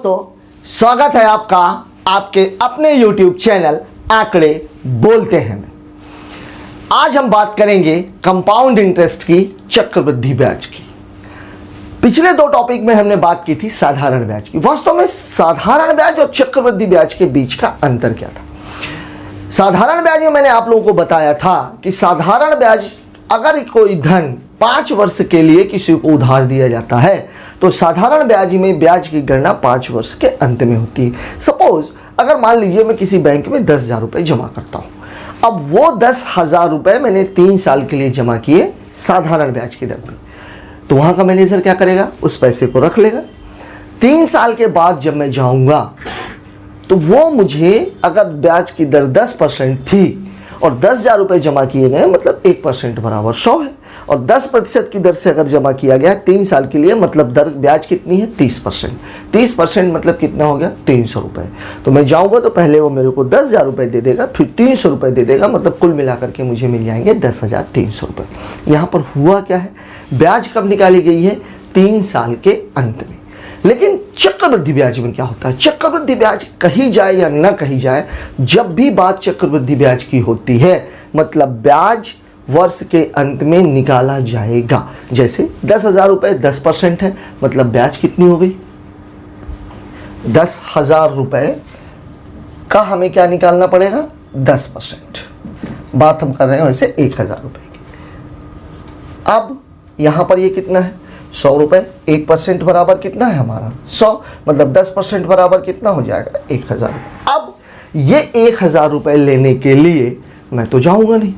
दोस्तों, स्वागत है आपका आपके अपने YouTube चैनल आंकड़े बोलते हैं में। आज हम बात करेंगे कंपाउंड इंटरेस्ट की, चक्रवृद्धि ब्याज की। पिछले दो टॉपिक में हमने बात की थी साधारण ब्याज की। वास्तव में साधारण ब्याज और चक्रवृद्धि ब्याज के बीच का अंतर क्या था? साधारण ब्याज में मैंने आप लोगों को बताया था कि साधारण ब्याज, अगर कोई धन 5 वर्ष के लिए किसी को उधार दिया जाता है तो साधारण ब्याज में ब्याज की गणना 5 वर्ष के अंत में होती है। सपोज अगर मान लीजिए मैं किसी बैंक में 10,000 रुपये जमा करता हूँ, अब वो 10,000 रुपये मैंने 3 साल के लिए जमा किए साधारण ब्याज की दर में, तो वहाँ का मैनेजर क्या करेगा? उस पैसे को रख लेगा। 3 साल के बाद जब मैं जाऊँगा तो वो मुझे, अगर ब्याज की दर 10% थी और 10,000 रुपये जमा किए गए, मतलब 1% बराबर 100 है, और 10% की दर से अगर जमा किया गया 3 साल के लिए, मतलब दर ब्याज कितनी है? 30%। 30% मतलब कितना हो गया? 300 रुपये। तो मैं जाऊँगा तो पहले वो मेरे को 10,000 रुपये दे देगा, फिर 300 रुपये दे देगा, मतलब कुल मिलाकर के मुझे मिल जाएंगे 10,300 रुपये। यहाँ पर हुआ क्या है? ब्याज कब निकाली गई है? 3 साल के अंत में। लेकिन चक्रवृद्धि ब्याज में क्या होता है? चक्रवृद्धि ब्याज कही जाए या न कही जाए, जब भी बात चक्रवृद्धि ब्याज की होती है मतलब ब्याज वर्ष के अंत में निकाला जाएगा। जैसे 10,000 रुपये 10% है, मतलब ब्याज कितनी हो गई? 10,000 रुपये का हमें क्या निकालना पड़ेगा? 10%। बात हम कर रहे हैं वैसे 1,000 रुपये की। अब यहाँ पर ये कितना है? 100 रुपये। 1% बराबर कितना है हमारा? 100, मतलब 10% बराबर कितना हो जाएगा? 1,000 रुपये। अब ये 1,000 रुपये लेने के लिए मैं तो जाऊँगा नहीं,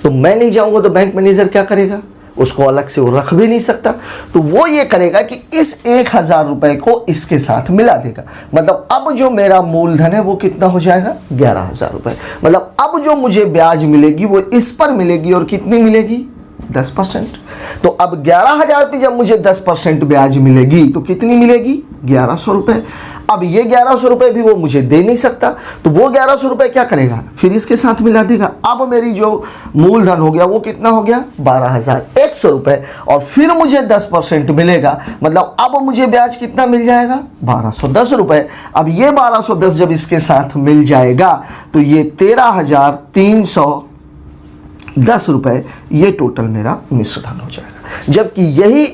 तो मैं नहीं जाऊँगा तो बैंक मैनेजर क्या करेगा? उसको अलग से वो रख भी नहीं सकता, तो वो ये करेगा कि इस 1,000 रुपये को इसके साथ मिला देगा। मतलब अब जो मेरा मूलधन है वो कितना हो जाएगा? 11,000 रुपये। मतलब अब जो मुझे ब्याज मिलेगी वो इस पर मिलेगी, और कितनी मिलेगी? 10%। तो अब 11,000 पे जब मुझे 10% ब्याज मिलेगी तो कितनी मिलेगी? 1,100 रुपये। अब ये 1,100 रुपये भी वो मुझे दे नहीं सकता, तो वो 1,100 रुपये क्या करेगा? फिर इसके साथ मिला देगा। अब मेरी जो मूलधन हो गया वो कितना हो गया? 12,100 रुपये, और फिर मुझे 10% मिलेगा, मतलब अब मुझे ब्याज कितना मिल जाएगा? 1,210 रुपये। अब ये 1,210 जब इसके साथ मिल जाएगा तो ये 13,310 रुपये, ये टोटल मेरा मिश्रधन हो जाएगा। जबकि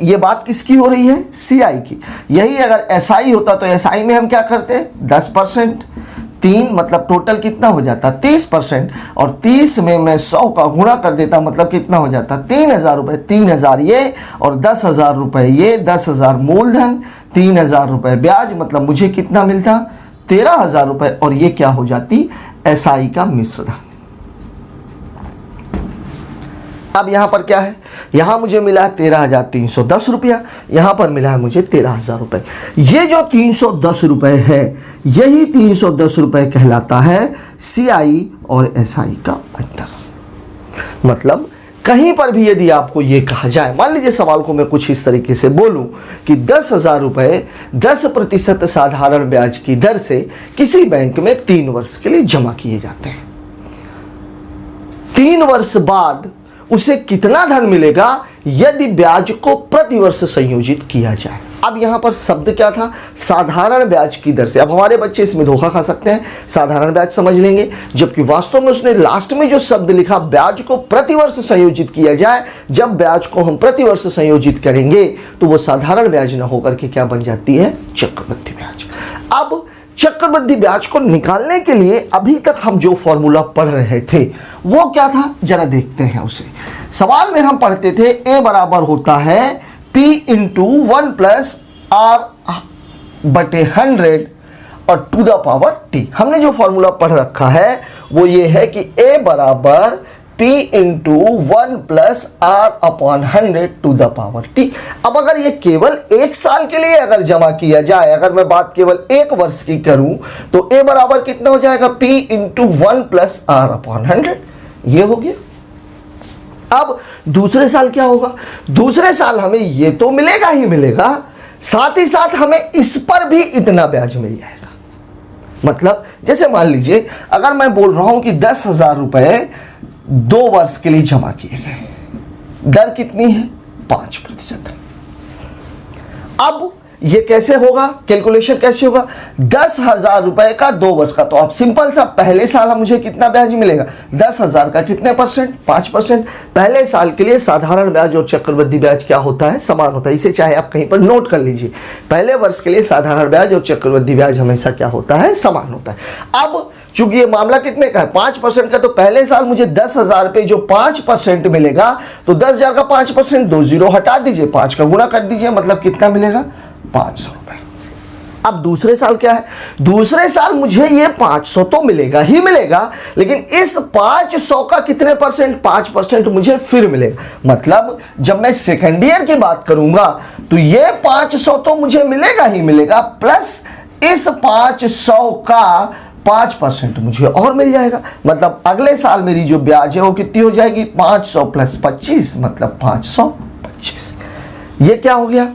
ये बात किसकी हो रही है? सीआई की। यही अगर एसआई होता तो एसआई में हम क्या करते? 10%, 3, मतलब टोटल कितना हो जाता? 30%, और 30 में मैं 100 का गुणा कर देता, मतलब कितना हो जाता? 3,000 रुपये। 3,000 ये और 10,000 रुपये ये, 10,000 मूलधन, 3,000 रुपये ब्याज, मतलब मुझे कितना मिलता? 13,000 रुपये, और ये क्या हो जाती? एसआई का मिश्रधन। अब यहाँ पर क्या है? यहाँ मुझे मिला है 13,310 रुपया, यहाँ पर मिला है मुझे 13,000 रुपये। ये जो 310 रुपये है, यही 310 रुपये कहलाता है सीआई और एसआई का अंतर। मतलब कहीं पर भी यदि आपको ये कहा जाए, मान लीजिए सवाल को मैं कुछ इस तरीके से बोलूं कि 10,000 रुपये 10% साधारण ब्याज की दर से किसी बैंक में 3 वर्ष के लिए जमा किए जाते हैं, 3 वर्ष बाद उसे कितना धन मिलेगा यदि ब्याज को प्रतिवर्ष संयोजित किया जाए? अब यहां पर शब्द क्या था? साधारण ब्याज की दर से। अब हमारे बच्चे इसमें धोखा खा सकते हैं, साधारण ब्याज समझ लेंगे, जबकि वास्तव में उसने लास्ट में जो शब्द लिखा, ब्याज को प्रतिवर्ष संयोजित किया जाए, जब ब्याज को हम प्रतिवर्ष संयोजित करेंगे तो वो साधारण ब्याज न होकर के क्या बन जाती है? चक्रवृद्धि ब्याज। अब चक्रवृद्धि ब्याज को निकालने के लिए अभी तक हम जो फॉर्मूला पढ़ रहे थे वो क्या था? जरा देखते हैं उसे। सवाल में हम पढ़ते थे ए बराबर होता है P इंटू 1 प्लस R बटे 100 और टू द पावर T। हमने जो फॉर्मूला पढ़ रखा है वो ये है कि A बराबर P into 1 plus R upon 100 to the power T। अब अगर ये केवल 1 साल के लिए अगर जमा किया जाए, अगर मैं बात केवल 1 वर्ष की करूं तो A बराबर कितना हो जाएगा? P into 1 plus R upon 100। ये हो गया। अब दूसरे साल क्या होगा? दूसरे साल हमें ये तो मिलेगा ही मिलेगा, साथ ही साथ हमें इस पर भी इतना ब्याज मिल जाएगा। मतलब जैसे मान लीजिए अगर मैं बोल रहा हूं कि 10,000 रुपये 2 वर्ष के लिए जमा किए गए, दर कितनी है? 5%। अब ये कैसे होगा, कैलकुलेशन कैसे होगा, 10,000 रुपए का 2 वर्ष का। तो अब सिंपल सा, पहले साल मुझे कितना ब्याज मिलेगा, 10,000 का कितने परसेंट, 5%। पहले साल के लिए साधारण ब्याज और चक्रवृद्धि ब्याज क्या होता है, समान होता है। इसे चाहे आप कहीं पर नोट कर लीजिए, पहले वर्ष के लिए साधारण ब्याज और चक्रवृद्धि ब्याज हमेशा क्या होता है, समान होता है। अब चूंकि ये मामला कितने का है, 5% का, तो पहले साल मुझे 10,000 पे जो 5% मिलेगा, तो 10,000 का 5%, 2 जीरो हटा दीजिए, 5 का गुणा कर दीजिए, मतलब कितना मिलेगा, 500 रुपए। अब दूसरे साल क्या है, दूसरे साल मुझे ये 500 तो मिलेगा ही मिलेगा, लेकिन इस 500 का कितने परसेंट, 5% मुझे फिर मिलेगा। मतलब जब मैं सेकेंड ईयर की बात करूंगा तो ये 500 तो मुझे मिलेगा ही मिलेगा, प्लस इस 500 का 5% मुझे और मिल जाएगा। मतलब अगले साल मेरी जो ब्याज है वो कितनी हो जाएगी, 500 प्लस 25, मतलब 525। ये क्या हो गया,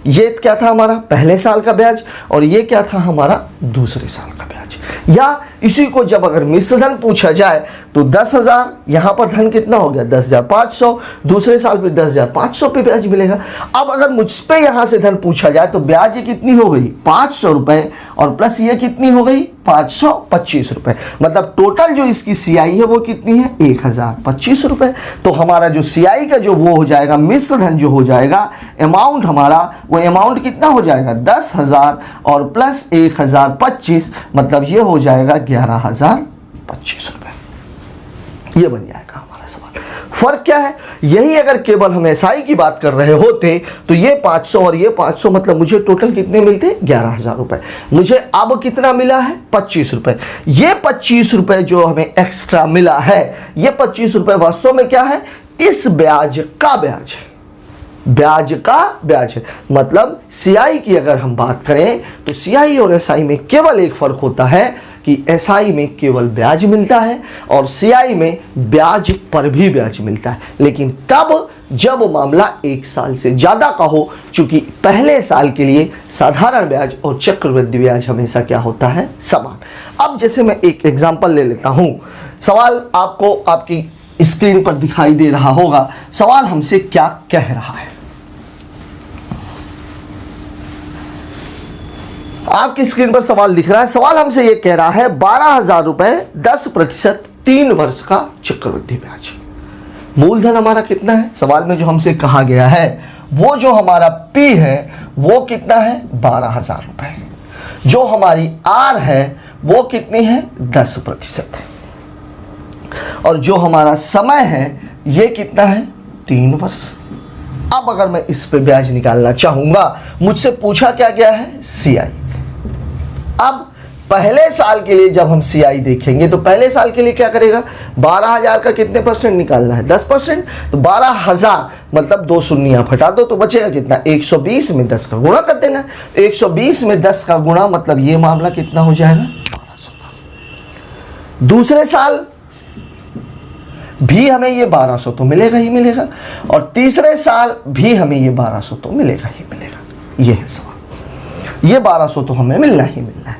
ये क्या था हमारा पहले साल का ब्याज, और ये क्या था हमारा दूसरे साल का ब्याज। या इसी को जब अगर मिश्र धन पूछा जाए तो 10,000, यहां पर धन कितना हो गया, 10,500, दूसरे साल फिर 10,500 पे ब्याज मिलेगा। अब अगर मुझ पे यहां से धन पूछा जाए तो ब्याज ये कितनी हो गई, 500 रुपए, और प्लस ये कितनी हो गई, 525 रुपए। मतलब टोटल जो इसकी सीआई है वो कितनी है, 1,025 रुपए। तो हमारा जो सीआई का जो वो हो जाएगा, मिश्र धन जो हो जाएगा, अमाउंट हमारा, वो अमाउंट कितना हो जाएगा, 10,000 और प्लस 1,025, मतलब ये हो जाएगा 11,025 रुपए। ये बन जाएगा हमारा सवाल। फर्क क्या है, यही अगर केवल हम एसआई की बात कर रहे होते तो ये 500 और ये 500, मतलब मुझे टोटल कितने मिलते, 11,000 रुपए। मुझे अब कितना मिला है, 25 रुपए। ये 25 रुपए जो हमें एक्स्ट्रा मिला है, ये 25 रुपए वास्तव में क्या है, इस ब्याज का ब्याज है, ब्याज का ब्याज है। मतलब सीआई की अगर हम बात करें तो सीआई और एसआई में केवल एक फर्क होता है कि एसआई में केवल ब्याज मिलता है और सीआई में ब्याज पर भी ब्याज मिलता है, लेकिन तब जब मामला 1 साल से ज्यादा का हो, चूंकि पहले साल के लिए साधारण ब्याज और चक्रवृद्धि ब्याज हमेशा क्या होता है, समान। अब जैसे मैं एक एग्जांपल ले लेता हूं, सवाल आपको आपकी स्क्रीन पर दिखाई दे रहा होगा। सवाल हमसे क्या कह रहा है, आपकी स्क्रीन पर सवाल दिख रहा है। सवाल हमसे यह कह रहा है 12,000 रुपए 10% 3 वर्ष का चक्रवृद्धि ब्याज। मूलधन हमारा कितना है, सवाल में जो हमसे कहा गया है वो जो हमारा पी है वो कितना है, 12,000 रुपए। जो हमारी आर है वो कितनी है, 10% है, और जो हमारा समय है ये कितना है, 3 वर्ष। अब अगर मैं इस पे ब्याज निकालना चाहूंगा, मुझसे पूछा क्या गया है, सीआई। अब पहले साल के लिए जब हम सीआई देखेंगे तो पहले साल के लिए क्या करेगा, 12,000 का कितने परसेंट निकालना है, 10%। तो 12,000 मतलब 2 शून्य हटा दो तो बचेगा कितना, 120 में 10 का गुणा कर देना। 120 में 10 का गुणा, मतलब ये मामला कितना हो जाएगा, 1200। दूसरे साल भी हमें ये 1200 तो मिलेगा ही मिलेगा, और तीसरे साल भी हमें ये 1200 तो मिलेगा ही मिलेगा। ये है सवाल, ये 1200 तो हमें मिलना ही मिलना है।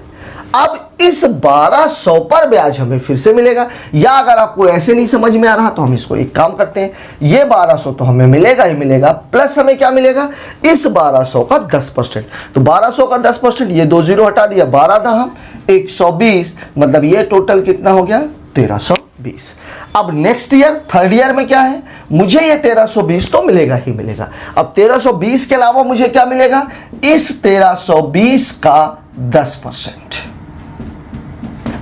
अब इस 1200 पर ब्याज हमें फिर से मिलेगा, या अगर आपको ऐसे नहीं समझ में आ रहा तो हम इसको एक काम करते हैं, ये 1200 तो हमें मिलेगा ही मिलेगा, प्लस हमें क्या मिलेगा, इस 1200 का 10%। तो 1200 का 10%, ये 2 जीरो हटा दिया, 12 दाम 120, मतलब ये टोटल कितना हो गया, 1320। अब नेक्स्ट ईयर थर्ड ईयर में क्या है, मुझे ये 1320 तो मिलेगा ही मिलेगा। अब 1320 के अलावा मुझे क्या मिलेगा, इस 1320 का 10%।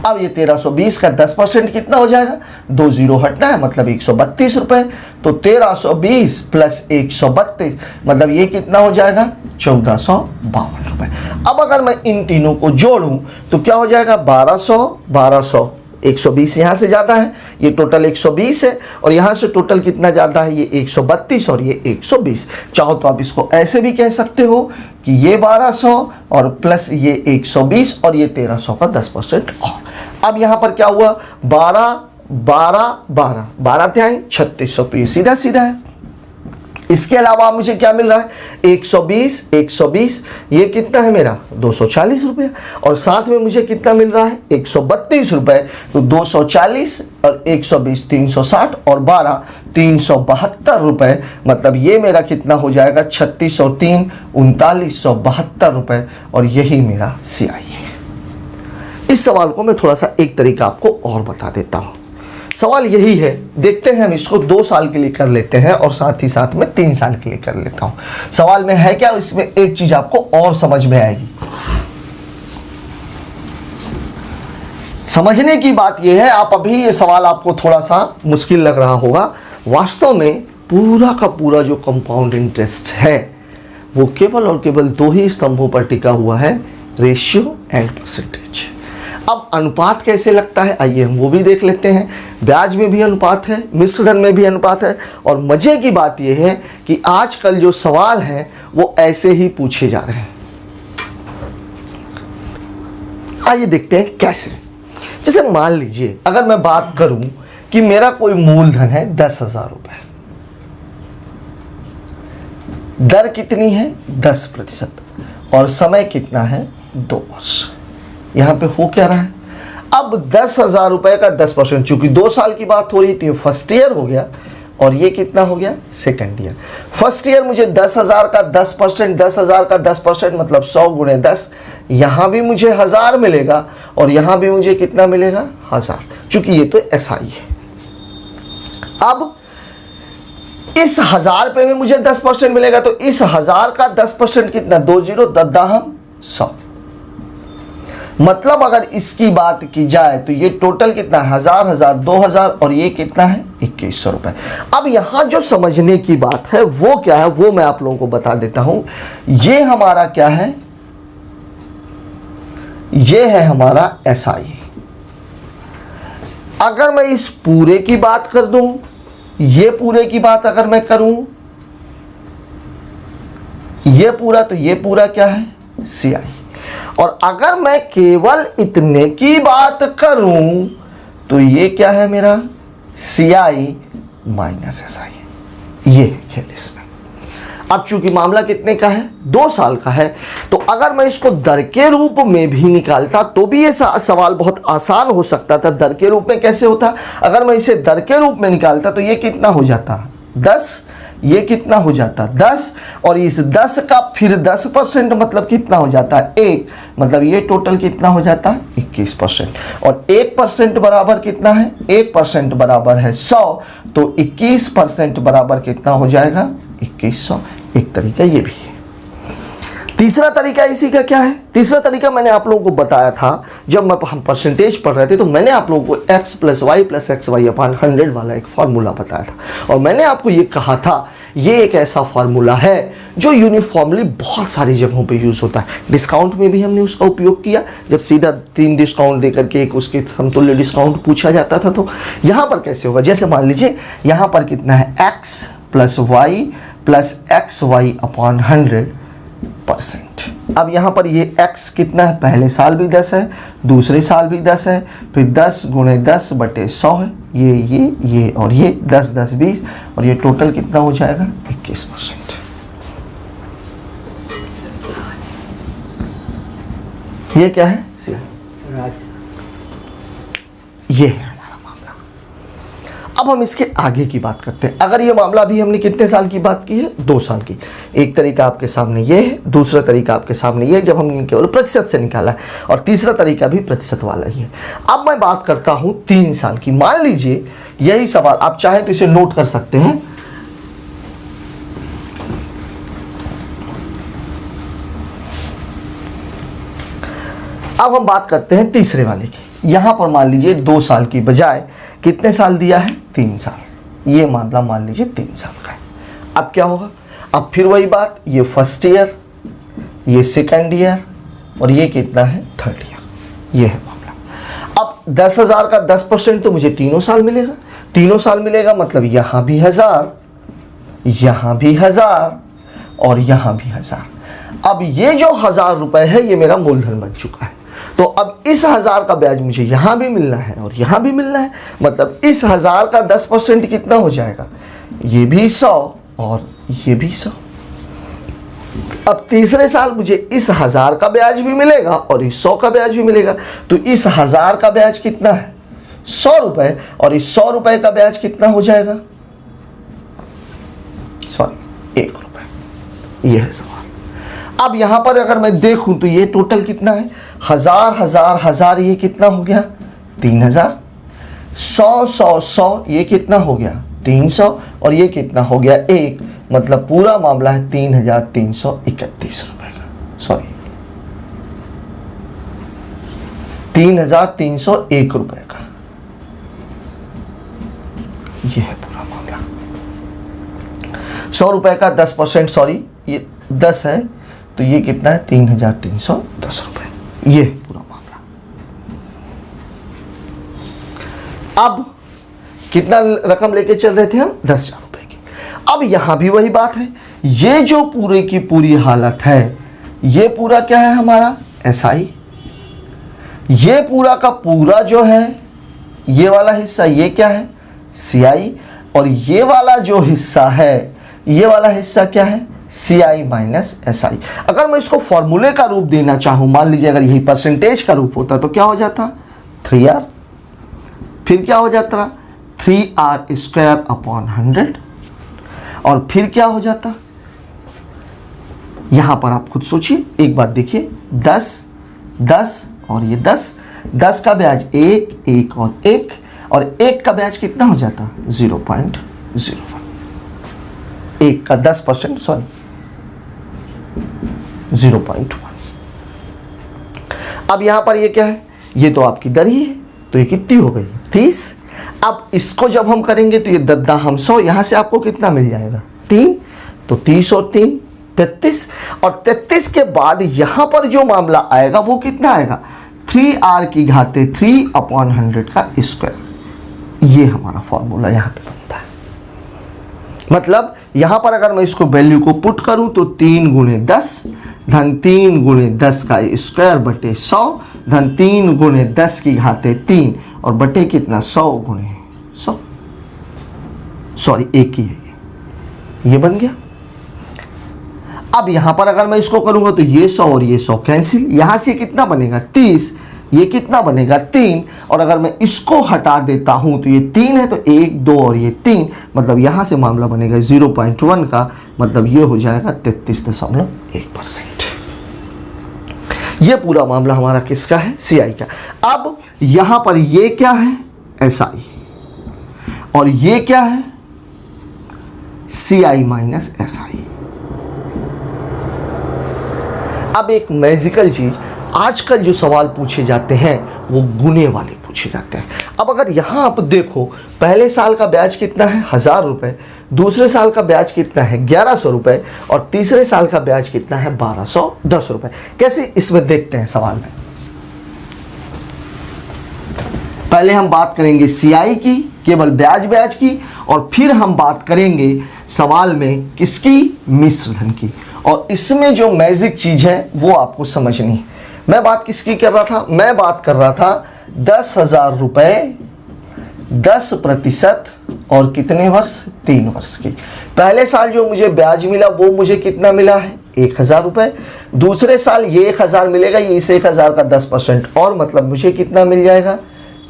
अब ये 1320 का 10% कितना हो जाएगा, 2 जीरो हटना है, मतलब 132 रुपए। तो 1320 प्लस 132, मतलब ये कितना हो जाएगा, 1452 रुपए। अब अगर मैं इन तीनों को जोड़ूं तो क्या हो जाएगा, 1200 1200, 120 यहां से जाता है, ये टोटल 120 है, और यहां से टोटल कितना जाता है, ये 132 और ये 120। चाहो तो आप इसको ऐसे भी कह सकते हो कि ये 1200 और प्लस ये 120 और ये 1300 का 10% और। अब यहां पर क्या हुआ, 12 12 12 12 थे 3600, तो ये सीधा सीधा है। इसके अलावा मुझे क्या मिल रहा है, 120, 120, ये कितना है मेरा 240 रुपये, और साथ में मुझे कितना मिल रहा है 132 रुपये। तो 240 और 120 360 और 12 372 रुपये, मतलब ये मेरा कितना हो जाएगा 3603 3972 रुपये, और यही मेरा CI है। इस सवाल को मैं थोड़ा सा एक तरीका आपको और बता देता हूँ। सवाल यही है, देखते हैं हम इसको 2 साल के लिए कर लेते हैं और साथ ही साथ में 3 साल के लिए कर लेता हूं। सवाल में है क्या, इसमें एक चीज आपको और समझ में आएगी। समझने की बात यह है, आप अभी ये सवाल आपको थोड़ा सा मुश्किल लग रहा होगा, वास्तव में पूरा का पूरा जो कंपाउंड इंटरेस्ट है वो केवल और केवल 2 ही स्तंभों पर टिका हुआ है, रेशियो एंड परसेंटेज। अब अनुपात कैसे लगता है, आइए हम वो भी देख लेते हैं। ब्याज में भी अनुपात है, मिश्र धन में भी अनुपात है, और मजे की बात यह है कि आजकल जो सवाल हैं वो ऐसे ही पूछे जा रहे हैं। आइए देखते हैं कैसे। जैसे मान लीजिए अगर मैं बात करूं कि मेरा कोई मूलधन है 10,000 रुपए, दर कितनी है 10%, और समय कितना है 2 वर्ष। यहां पे हो क्या रहा है, अब 10,000 रुपए का 10%, चूंकि 2 साल की बात हो रही थी, फर्स्ट ईयर हो गया, और ये कितना हो गया सेकंड ईयर। फर्स्ट ईयर मुझे 10,000 का 10%, 10,000 का 10% मतलब 100 गुणे 10, यहां भी मुझे 1000 मिलेगा, और यहां भी मुझे कितना मिलेगा 1000, चूंकि ये तो SI है। अब इस 1000 पे में मुझे 10% मिलेगा, तो इस 1000 का 10% कितना, 20 दद्दाहम 100, मतलब अगर इसकी बात की जाए तो ये टोटल कितना है 1000, 1000, 2000, और ये कितना है 2100 रुपए। अब यहां जो समझने की बात है वो क्या है, वो मैं आप लोगों को बता देता हूं। ये हमारा क्या है, ये है हमारा SI। अगर मैं इस पूरे की बात कर दूं, ये पूरे की बात अगर मैं करूं, ये पूरा, तो ये पूरा क्या है CI। और अगर मैं केवल इतने की बात करूं तो ये क्या है मेरा CI माइनस SI, ये खेल इसमें। अब चूंकि मामला कितने का है 2 साल का है, तो अगर मैं इसको दर के रूप में भी निकालता तो भी ये सवाल बहुत आसान हो सकता था। दर के रूप में कैसे होता, अगर मैं इसे दर के रूप में निकालता तो ये कितना हो जाता 10, ये कितना हो जाता 10, और इस 10 का फिर 10% मतलब कितना हो जाता है 1, मतलब ये टोटल कितना हो जाता है 21%, और 1% बराबर कितना है, 1% बराबर है 100, तो 21% बराबर कितना हो जाएगा 2100। एक तरीका ये भी है। तीसरा तरीका इसी का क्या है, तीसरा तरीका मैंने आप लोगों को बताया था जब हम परसेंटेज पढ़ रहे थे, तो मैंने आप लोगों को x + y + xy/100 वाला एक फार्मूला बताया था, और मैंने आपको ये कहा था ये एक ऐसा फार्मूला है जो यूनिफॉर्मली बहुत सारी जगहों पे यूज होता है। डिस्काउंट में भी हमने उसका उपयोग किया, जब सीधा 3 डिस्काउंट देकर के एक उसके समतुल्य डिस्काउंट पूछा जाता था। तो यहाँ पर कैसे होगा, जैसे मान लीजिए यहाँ पर कितना है x + y + xy/100%। अब यहाँ पर ये x कितना है, पहले साल भी 10 है, दूसरे साल भी 10 है, फिर 10 × 10/100 है, ये और ये 10 10 20, और ये टोटल कितना हो जाएगा 21%। ये क्या है ये है हमारा मामला। अब हम इसके आगे की बात करते हैं। अगर ये मामला भी हमने कितने साल की बात की है 2 साल की, एक तरीका आपके सामने ये है, दूसरा तरीका आपके सामने ये जब हमने केवल प्रतिशत से निकाला है, और तीसरा तरीका भी प्रतिशत वाला ही है। अब मैं बात करता हूं 3 साल की। मान लीजिए यही सवाल, आप चाहें तो इसे नोट कर सकते हैं। अब हम बात करते हैं तीसरे वाले की। यहां पर मान लीजिए 2 साल की बजाय कितने साल दिया है 3 साल। ये मामला मान लीजिए 3 साल का है। अब क्या होगा, अब फिर वही बात, ये फर्स्ट ईयर, ये सेकंड ईयर, और ये कितना है थर्ड ईयर। ये है मामला। अब 10,000 का 10% तो मुझे तीनों साल मिलेगा, तीनों साल मिलेगा, मतलब यहां भी 1000, यहां भी 1000, और यहां भी 1000। अब ये जो 1000 रुपए है ये मेरा मूलधन बन चुका है। तो अब इस 1000 का ब्याज मुझे यहां भी मिलना है और यहां भी मिलना है, मतलब इस 1000 का 10% कितना हो जाएगा, ये भी 100 और ये भी 100। अब तीसरे साल मुझे इस 1000 का ब्याज भी मिलेगा और इस 100 का ब्याज भी मिलेगा। तो इस 1000 का ब्याज कितना है? 100 रुपए, और इस 100 रुपए का ब्याज कितना हो जाएगा? सॉरी, 1 रुपए। यह है सवाल। अब यहां पर अगर मैं देखूं तो ये टोटल कितना है? 1000 1000 1000, ये कितना हो गया? 3000। 100 100 100, ये कितना हो गया? 300, और ये कितना हो गया? 1। मतलब पूरा मामला है 3331 रुपए का। सॉरी, 3301 रुपए का। ये है पूरा मामला। 100 रुपए का 10%, सॉरी ये 10 है, तो ये कितना है? 3310 रुपए। ये पूरा मामला। अब कितना रकम लेके चल रहे थे हम? 10,000 रुपए की। अब यहां भी वही बात है, ये जो पूरे की पूरी हालत है, ये पूरा क्या है हमारा? एसआई। ये पूरा का पूरा जो है, ये वाला हिस्सा, ये क्या है? सीआई। और ये वाला जो हिस्सा है, ये वाला हिस्सा क्या है? CI minus SI. अगर मैं इसको फॉर्मूले का रूप देना चाहूं, मान लीजिए अगर यही परसेंटेज का रूप होता तो क्या हो जाता? 3R। फिर क्या हो जाता? 3R² upon 100। और फिर क्या हो जाता? यहां पर आप खुद सोचिए, एक बात देखिए, 10 10 और ये 10 का ब्याज 1 1 और 1, और 1 का ब्याज कितना हो जाता? 0.01। 1 का 10%, सॉरी 0.1। अब यहां पर ये क्या है? ये तो आपकी दर ही है, तो ये कितनी हो गई? 30। अब इसको जब हम करेंगे तो ये 10 हम 100, यहां से आपको कितना मिल जाएगा? 3। तो 30 और 3 33, और 33 के बाद यहां पर जो मामला आएगा वो कितना आएगा? 3R की घाते 3 अपॉन 100 का स्क्वायर। ये हमारा फॉर्मूला यहां पे बनता है। मतलब यहां पर अगर मैं इसको वैल्यू को पुट करूं तो 3 गुणे 10 धन 3 गुणे 10 का स्क्वायर बटे 100 धन 3 गुणे 10 की घाते 3 और बटे कितना? 100 गुणे 100, सॉरी एक ही है ये बन गया। अब यहां पर अगर मैं इसको करूंगा तो ये 100 और ये 100 कैंसिल, यहां से कितना बनेगा? 30, ये कितना बनेगा? 3, और अगर मैं इसको हटा देता हूं तो ये 3 है, तो 1 2 और ये 3, मतलब यहां से मामला बनेगा 0.1 का, मतलब ये हो जाएगा 33.1%। ये पूरा मामला हमारा किसका है? सीआई का। अब यहां पर ये क्या है? एसआई, और ये क्या है? CI minus SI. अब एक मैजिकल चीज, आजकल जो सवाल पूछे जाते हैं वो गुने वाले पूछे जाते हैं। अब अगर यहां आप देखो, पहले साल का ब्याज कितना है? 1000 रुपए, दूसरे साल का ब्याज कितना है? 1100 रुपए, और तीसरे साल का ब्याज कितना है? 1210 रुपए। कैसे इसमें देखते हैं सवाल में। पहले हम बात करेंगे सीआई की, केवल ब्याज की, और फिर हम बात करेंगे सवाल में किसकी? मिश्र धन की। और इसमें जो मैजिक चीज है वो आपको समझनी है। मैं बात किसकी कर रहा था? मैं बात कर रहा था 10,000 रुपए 10% और कितने वर्ष? 3 वर्ष की। पहले साल जो मुझे ब्याज मिला वो मुझे कितना मिला है? 1,000 रुपए। दूसरे साल ये 1,000 मिलेगा, ये इस 1,000 का 10% और, मतलब मुझे कितना मिल जाएगा?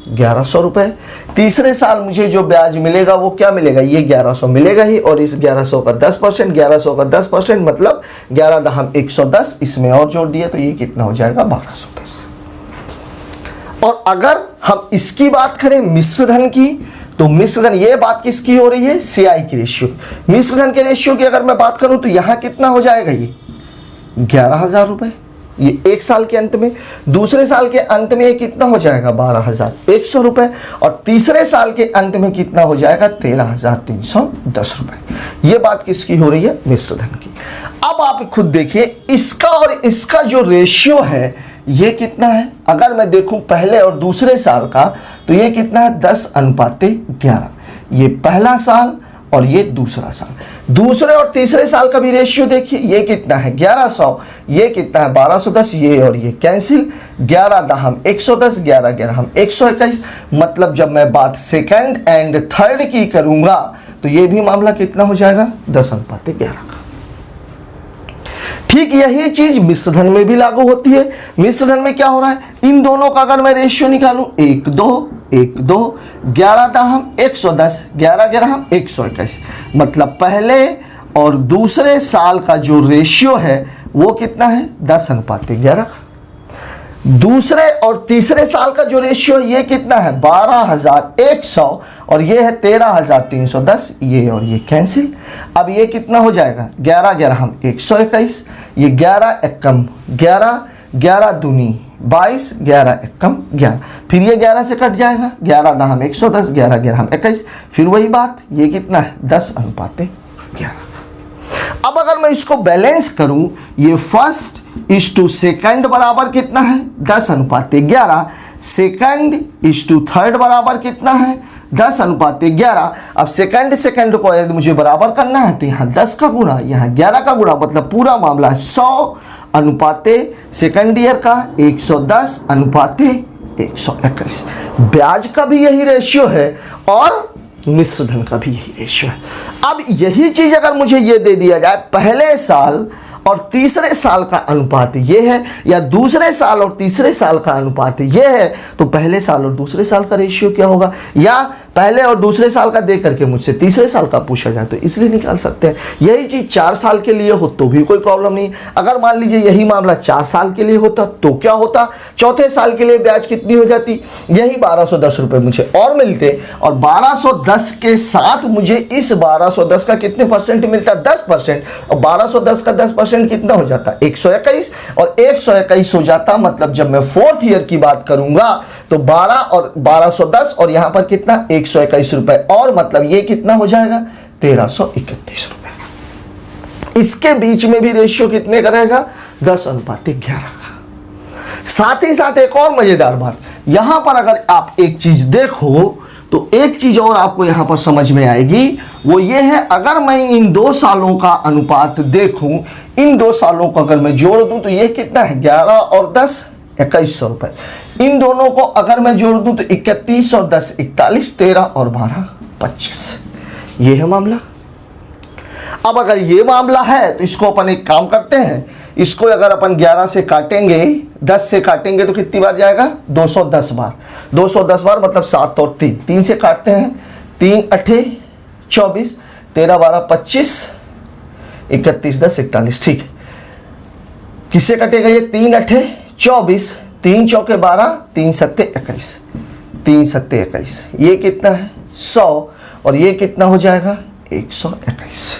1100 रुपए। तीसरे साल मुझे जो ब्याज मिलेगा वो क्या मिलेगा? ये 1100 मिलेगा ही, और इस 1100 का 10%, 1100 का 10% मतलब 11 दहम 110, इसमें और जोड़ दिया तो ये कितना हो जाएगा? 1210। और अगर हम इसकी बात करें मिश्र धन की, तो मिश्र धन, ये बात किसकी हो रही है? सीआई की रेशियो। मिश्र धन के रेशियो की अगर मैं बात करूं तो यहां कितना हो जाएगा? ये 11,000 रुपए, ये एक साल के अंत में। दूसरे साल के अंत में ये कितना हो जाएगा? 12,100 रुपए, और तीसरे साल के अंत में कितना हो जाएगा? 13,310 रुपए। ये बात किसकी हो रही है? मिश्र धन की। अब आप खुद देखिए, इसका और इसका जो रेशियो है ये कितना है? अगर मैं देखूं पहले और दूसरे साल का, तो ये कितना है? 10:11। ये पहला साल और ये दूसरा साल। दूसरे और तीसरे साल का भी रेशियो देखिए, ये कितना है 1100, ये कितना है 1210, ये और ये कैंसिल, 11 दहम 110, 11 11 121। मतलब जब मैं बात सेकंड एंड थर्ड की करूंगा तो ये भी मामला कितना हो जाएगा 10:11 का। ठीक यही चीज मिश्र धन में भी लागू होती है। मिश्र धन में क्या हो रहा है, इन दोनों का अगर मैं रेशियो निकालूं 1 2 1 2, 11 दहम 110, 11 11 121। मतलब पहले और दूसरे साल का जो रेशियो है वो कितना है 10:11। दूसरे और तीसरे साल का जो रेशियो है ये कितना है 12,100 और ये है 13,310, ये और ये कैंसिल। अब ये कितना हो जाएगा 11 11 121, ये 11 एकम 11, 11 दूनी 22, 11 एकम 11, फिर ये 11 से कट जाएगा, 11 दहम 110, 11 11 21, फिर वही बात, ये कितना है 10:11। अब अगर मैं इसको बैलेंस करूं, ये फर्स्ट इज टू सेकंड बराबर कितना है 10:11, सेकंड इज टू थर्ड बराबर कितना है 10:11। अब सेकंड को यदि मुझे बराबर करना है तो यहाँ 10 का गुणा, यहाँ 11 का गुणा, मतलब पूरा मामला 100 सेकंड ईयर का 110 121। ब्याज का भी यही रेशियो है और मिश्र धन का भी यही रेशियो है। अब यही चीज अगर मुझे ये दे दिया जाए पहले साल और तीसरे साल का अनुपात ये है, या दूसरे साल और तीसरे साल का अनुपात ये है, तो पहले साल और दूसरे साल का रेशियो क्या होगा, या पहले और दूसरे साल का दे करके मुझसे तीसरे साल का पूछा जाए तो इसलिए निकाल सकते हैं। यही चीज 4 साल के लिए हो तो भी कोई प्रॉब्लम नहीं। अगर मान लीजिए यही मामला 4 साल के लिए होता तो क्या होता, चौथे साल के लिए ब्याज कितनी हो जाती, यही 1210 रुपए मुझे और मिलते, और 1210 के साथ मुझे इस 1210 का कितने परसेंट मिलता 10%, और 1210 का 10% कितना हो जाता 121, और 121 हो जाता। मतलब जब मैं 4th ईयर की बात करूंगा तो 12 और 1210 और यहां पर कितना 121 रुपए, और मतलब ये कितना हो जाएगा 1331 रुपए। इसके बीच में भी रेशियो कितने का रहेगा 10:11 का। साथ ही साथ एक और मजेदार बात, यहां पर अगर आप एक चीज देखो तो एक चीज और आपको यहां पर समझ में आएगी, वो ये है अगर मैं इन 2 सालों का अनुपात देखूं, इन 2 सालों को अगर मैं जोड़ दूं तो ये कितना है 11 और 10 2100 रुपए। इन दोनों को अगर मैं जोड़ दूं तो 31 और 10 41, 13 और 12 25। ये है मामला। अब अगर ये मामला है तो इसको अपन एक काम करते हैं, इसको अगर अपन 11 से काटेंगे 10 से काटेंगे तो कितनी बार जाएगा 210 बार। 210 बार मतलब 7 और 3, 3 से काटते हैं, 3 8 24, 13 12 25, 31 10 41। ठीक है, किससे कटेगा ये 3 8 24, 3 चौके 12, 3 7 21, 3 7 21, ये कितना है 100, और ये कितना हो जाएगा 121।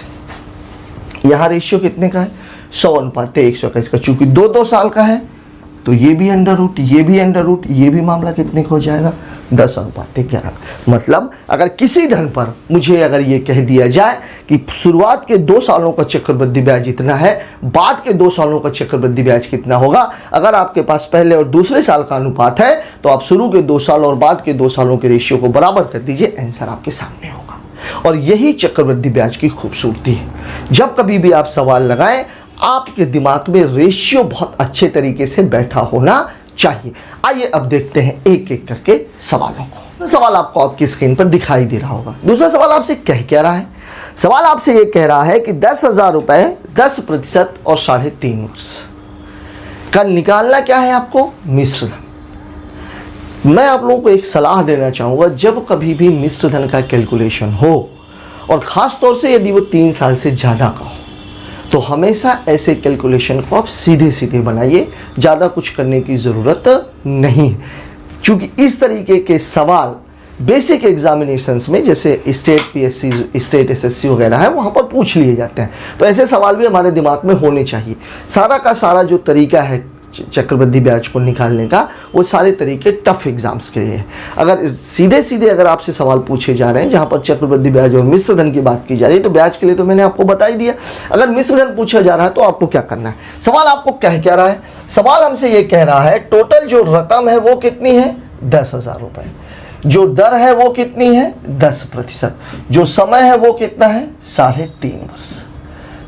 यहां रेशियो कितने का है 100:121 का। चूंकि 2 साल का है तो ये भी अंडर रूट, ये भी अंडर रूट, ये भी मामला कितने का हो जाएगा 10:11। मतलब अगर किसी धन पर मुझे अगर ये कह दिया जाए कि शुरुआत के 2 सालों का चक्रवृद्धि ब्याज इतना है, बाद के 2 सालों का चक्रवृद्धि ब्याज कितना होगा, अगर आपके पास पहले और दूसरे साल का अनुपात है तो आप शुरू के 2 साल और बाद के 2 सालों के रेशियो को बराबर कर दीजिए, आंसर आपके सामने होगा। और यही चक्रवृद्धि ब्याज की खूबसूरती है। जब कभी भी आप सवाल लगाएं आपके दिमाग में रेशियो बहुत अच्छे तरीके से बैठा होना चाहिए। आइए अब देखते हैं एक एक करके सवालों को। सवाल आपको आपकी स्क्रीन पर दिखाई दे रहा होगा। दूसरा सवाल आपसे कह क्या रहा है, सवाल आपसे ये कह रहा है कि 10,000 रुपए 10% और 3.5 वर्ष का निकालना क्या है आपको मिश्र धन। मैं आप लोगों को एक सलाह देना चाहूंगा, जब कभी भी मिश्र धन का कैलकुलेशन हो और खास तौर से यदि वो 3 साल से ज्यादा का हो तो हमेशा ऐसे कैलकुलेशन को आप सीधे सीधे बनाइए, ज़्यादा कुछ करने की ज़रूरत नहीं। क्योंकि इस तरीके के सवाल बेसिक एग्जामिनेशंस में जैसे स्टेट पीएससी, स्टेट एसएससी वगैरह है वहाँ पर पूछ लिए जाते हैं, तो ऐसे सवाल भी हमारे दिमाग में होने चाहिए। सारा का सारा जो तरीका है चक्रवृद्धि ब्याज को निकालने का, वो सारे तरीके टफ एग्जाम्स के लिए है। अगर सीधे सीधे अगर आपसे सवाल पूछे जा रहे हैं जहां पर चक्रवृद्धि ब्याज और मिश्र धन की बात की जा रही है, तो ब्याज के लिए तो मैंने आपको बता ही दिया। अगर मिश्र धन पूछा जा रहा है तो आपको क्या करना है। सवाल आपको कह क्या रहा है, सवाल हमसे ये कह रहा है टोटल जो रकम है वो कितनी है 10,000 रुपए। जो दर है वो कितनी है 10%, जो समय है वो कितना है 3.5 वर्ष।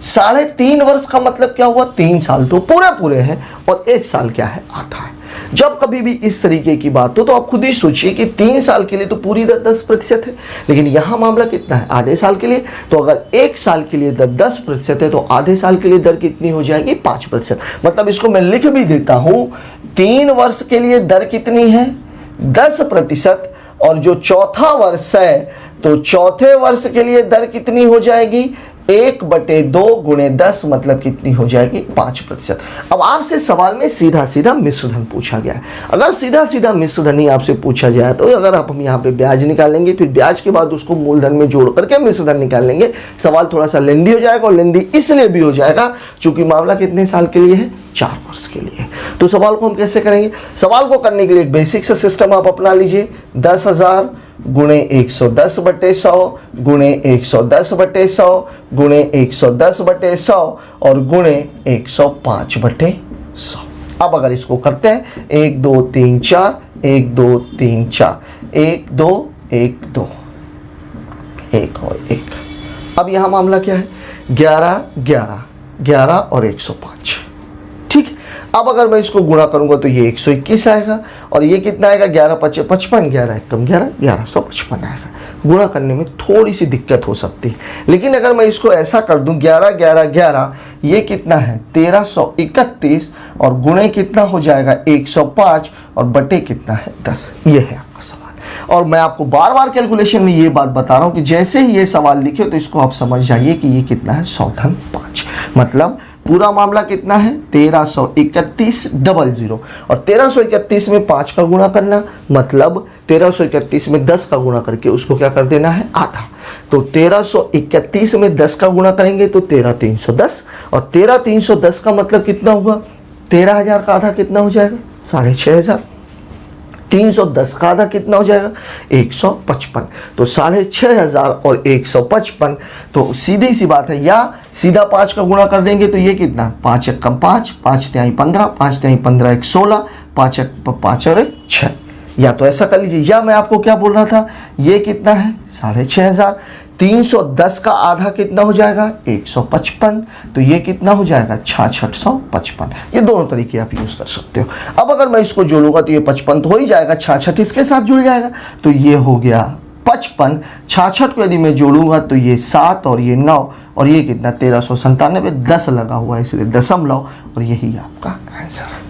3.5 वर्ष का मतलब क्या हुआ, 3 साल तो पूरे हैं और 1 साल क्या है आधा है। जब कभी भी इस तरीके की बात हो तो आप खुद ही सोचिए कि 3 साल के लिए तो पूरी दर 10% है, लेकिन यहां मामला कितना है आधे साल के लिए। तो अगर 1 साल के लिए दर 10% है तो आधे साल के लिए दर कितनी हो जाएगी 5%। मतलब इसको मैं लिख भी देता हूं, 3 वर्ष के लिए दर कितनी है 10%, और जो चौथा वर्ष है तो चौथे वर्ष के लिए दर कितनी हो जाएगी 1/2 गुणे 10, मतलब कितनी हो जाएगी 5%। अब आपसे सवाल में सीधा सीधा मिश्र धन पूछा गया है। अगर सीधा सीधा मिश्र धन ही आपसे पूछा जाए तो अगर आप हम यहाँ पे ब्याज निकालेंगे, फिर ब्याज के बाद उसको मूलधन में जोड़ करके मिश्र धन निकालेंगे, सवाल थोड़ा सा लेंदी हो जाएगा। और लेंदी इसलिए भी हो जाएगा क्योंकि मामला कितने साल के लिए है 4 वर्ष के लिए। तो सवाल को हम कैसे करेंगे, सवाल को करने के लिए एक बेसिक सा सिस्टम आप अपना लीजिए, 10,000 गुणे 110/100 गुणे 110/100 गुणे 110/100 और गुणे 105/100। अब अगर इसको करते हैं 1 2 3 4 1 2 3 4 1 2 1 2 1 और 1। अब यहां मामला क्या है 11 11 11 और 105, ठीक। अब अगर मैं इसको गुणा करूंगा तो ये 121 आएगा और ये कितना आएगा 11 5 55, 11 कम 11 1155 आएगा। गुणा करने में थोड़ी सी दिक्कत हो सकती है, लेकिन अगर मैं इसको ऐसा कर दूं 11 11 11, ये कितना है 1331 और गुणे कितना हो जाएगा 105 और बटे कितना है 10। ये है आपका सवाल। और मैं आपको बार बार कैलकुलेशन में ये बात बता रहा हूं कि जैसे ही ये सवाल लिखे तो इसको आप समझ जाइए कि ये कितना है 100/5, मतलब पूरा मामला कितना है 1331 और 1331 में 5 का गुणा करना, मतलब 1331 में 10 का गुणा करके उसको क्या कर देना है आधा। तो 1331 में 10 का गुणा करेंगे तो 13,310 और 13,310 का मतलब कितना हुआ 13,000 का आधा कितना हो जाएगा 6,500। 310 का आधा कितना हो जाएगा 155। तो 6,500 और 155, तो सीधी सी बात है, या सीधा 5 का गुणा कर देंगे तो ये कितना 5 1 5 5 3 15 5 3 15 1 16 5 5 और 1 6। या तो ऐसा कर लीजिए, या मैं आपको क्या बोल रहा था ये कितना है 6,500, 310 का आधा कितना हो जाएगा 155, तो ये कितना हो जाएगा 6655। ये दोनों तरीके आप यूज कर सकते हो। अब अगर मैं इसको जोड़ूंगा तो ये 55 तो हो ही जाएगा, 66 इसके साथ जुड़ जाएगा तो ये हो गया 55। 66 को यदि मैं जोड़ूंगा तो ये 7 और ये 9 और ये कितना 1397, 10 लगा हुआ है इसलिए दशमलव, और यही आपका आंसर है।